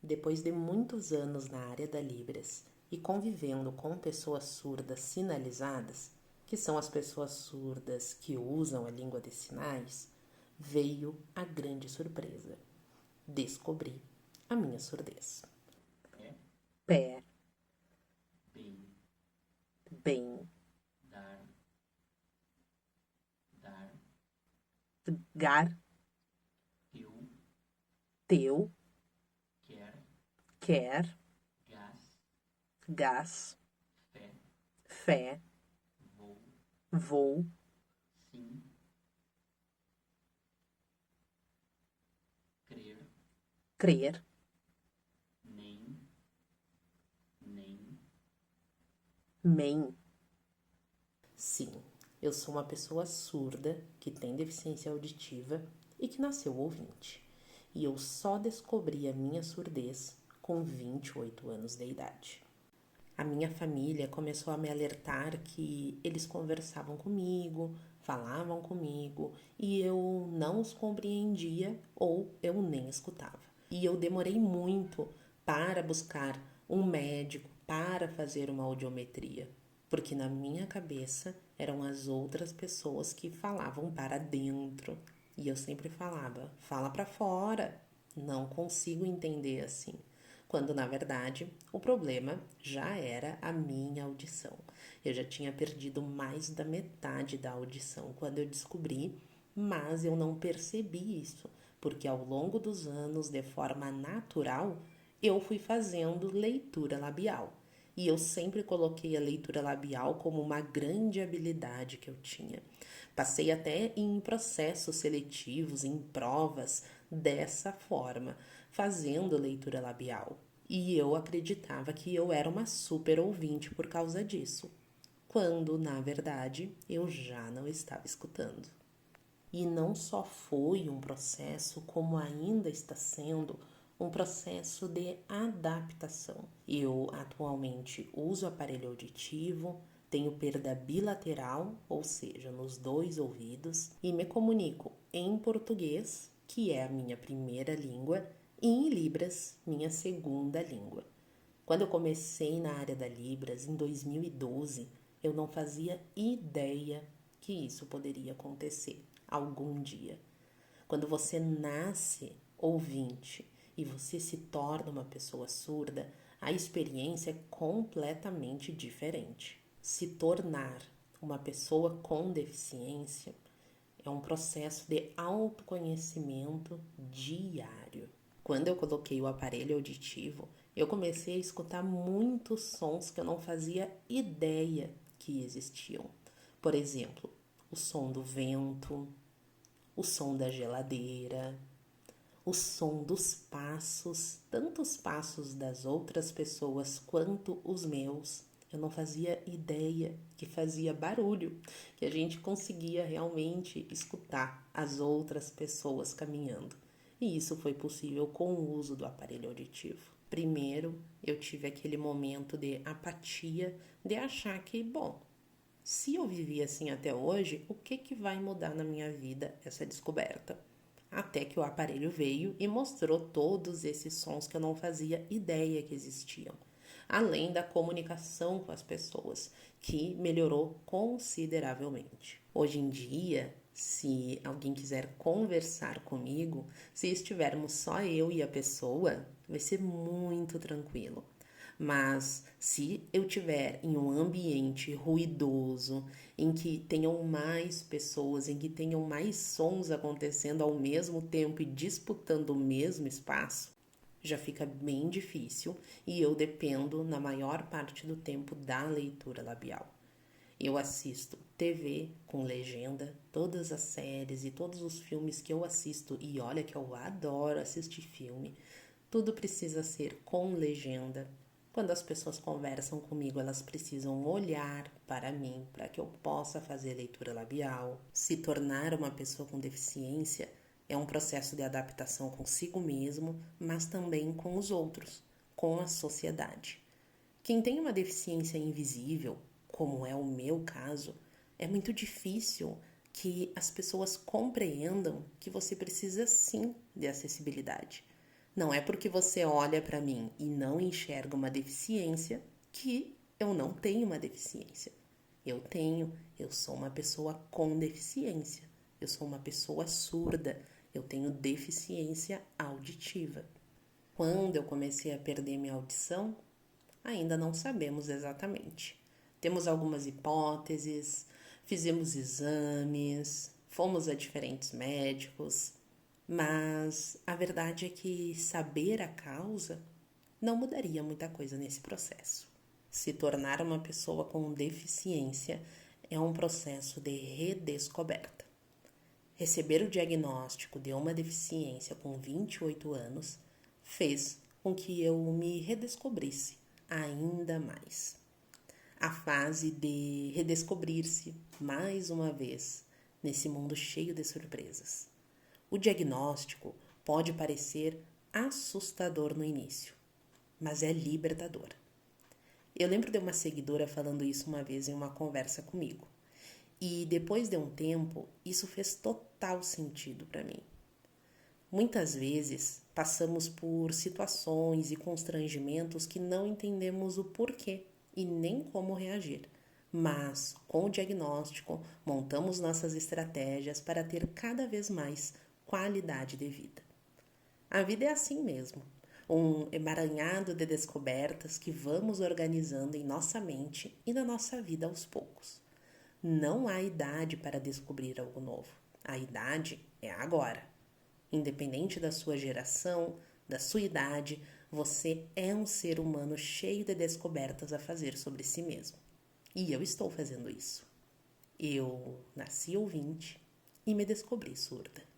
Depois de muitos anos na área da Libras e convivendo com pessoas surdas sinalizadas, que são as pessoas surdas que usam a língua de sinais, veio a grande surpresa. Descobri a minha surdez. Pé, bem, bem, dar, gar, teu, teu, quer, quer, gás, gás, fé, fé, vou, vou, sim, crer, crer, nem, men, Sim, eu sou uma pessoa surda que tem deficiência auditiva e que nasceu ouvinte. E eu só descobri a minha surdez com 28 anos de idade. A minha família começou a me alertar que eles conversavam comigo, falavam comigo e eu não os compreendia ou eu nem escutava. E eu demorei muito para buscar um médico para fazer uma audiometria, porque na minha cabeça eram as outras pessoas que falavam para dentro. E eu sempre falava, fala para fora, não consigo entender assim. Quando na verdade o problema já era a minha audição. Eu já tinha perdido mais da metade da audição quando eu descobri, mas eu não percebi isso, porque ao longo dos anos, de forma natural, eu fui fazendo leitura labial. E eu sempre coloquei a leitura labial como uma grande habilidade que eu tinha. Passei até em processos seletivos, em provas, dessa forma, fazendo leitura labial. E eu acreditava que eu era uma super ouvinte por causa disso, quando, na verdade, eu já não estava escutando. E não só foi um processo, como ainda está sendo um processo de adaptação. Eu atualmente uso aparelho auditivo, tenho perda bilateral, ou seja, nos dois ouvidos, e me comunico em português, que é a minha primeira língua, e em Libras, minha segunda língua. Quando eu comecei na área da Libras, em 2012, eu não fazia ideia que isso poderia acontecer algum dia. Quando você nasce ouvinte e você se torna uma pessoa surda, a experiência é completamente diferente. Se tornar uma pessoa com deficiência é um processo de autoconhecimento diário. Quando eu coloquei o aparelho auditivo, eu comecei a escutar muitos sons que eu não fazia ideia que existiam. Por exemplo, o som do vento, o som da geladeira, o som dos passos, tanto os passos das outras pessoas quanto os meus. Eu não fazia ideia que fazia barulho, que a gente conseguia realmente escutar as outras pessoas caminhando. E isso foi possível com o uso do aparelho auditivo. Primeiro, eu tive aquele momento de apatia, de achar que, bom, se eu vivi assim até hoje, o que vai mudar na minha vida essa descoberta? Até que o aparelho veio e mostrou todos esses sons que eu não fazia ideia que existiam. Além da comunicação com as pessoas, que melhorou consideravelmente. Hoje em dia, se alguém quiser conversar comigo, se estivermos só eu e a pessoa, vai ser muito tranquilo. Mas se eu tiver em um ambiente ruidoso, em que tenham mais pessoas, em que tenham mais sons acontecendo ao mesmo tempo e disputando o mesmo espaço, já fica bem difícil e eu dependo, na maior parte do tempo, da leitura labial. Eu assisto TV com legenda, todas as séries e todos os filmes que eu assisto, e olha que eu adoro assistir filme, tudo precisa ser com legenda. Quando as pessoas conversam comigo, elas precisam olhar para mim para que eu possa fazer leitura labial. Se tornar uma pessoa com deficiência é um processo de adaptação consigo mesmo, mas também com os outros, com a sociedade. Quem tem uma deficiência invisível, como é o meu caso, é muito difícil que as pessoas compreendam que você precisa sim de acessibilidade. Não é porque você olha para mim e não enxerga uma deficiência que eu não tenho uma deficiência. Eu tenho, eu sou uma pessoa com deficiência. Eu sou uma pessoa surda. Eu tenho deficiência auditiva. Quando eu comecei a perder minha audição, ainda não sabemos exatamente. Temos algumas hipóteses, fizemos exames, fomos a diferentes médicos, mas a verdade é que saber a causa não mudaria muita coisa nesse processo. Se tornar uma pessoa com deficiência é um processo de redescoberta. Receber o diagnóstico de uma deficiência com 28 anos fez com que eu me redescobrisse ainda mais. A fase de redescobrir-se mais uma vez nesse mundo cheio de surpresas. O diagnóstico pode parecer assustador no início, mas é libertador. Eu lembro de uma seguidora falando isso uma vez em uma conversa comigo. E depois de um tempo, isso fez total sentido para mim. Muitas vezes passamos por situações e constrangimentos que não entendemos o porquê e nem como reagir. Mas, com o diagnóstico, montamos nossas estratégias para ter cada vez mais qualidade de vida. A vida é assim mesmo, um emaranhado de descobertas que vamos organizando em nossa mente e na nossa vida aos poucos. Não há idade para descobrir algo novo. A idade é agora. Independente da sua geração, da sua idade, você é um ser humano cheio de descobertas a fazer sobre si mesmo. E eu estou fazendo isso. Eu nasci ouvinte e me descobri surda.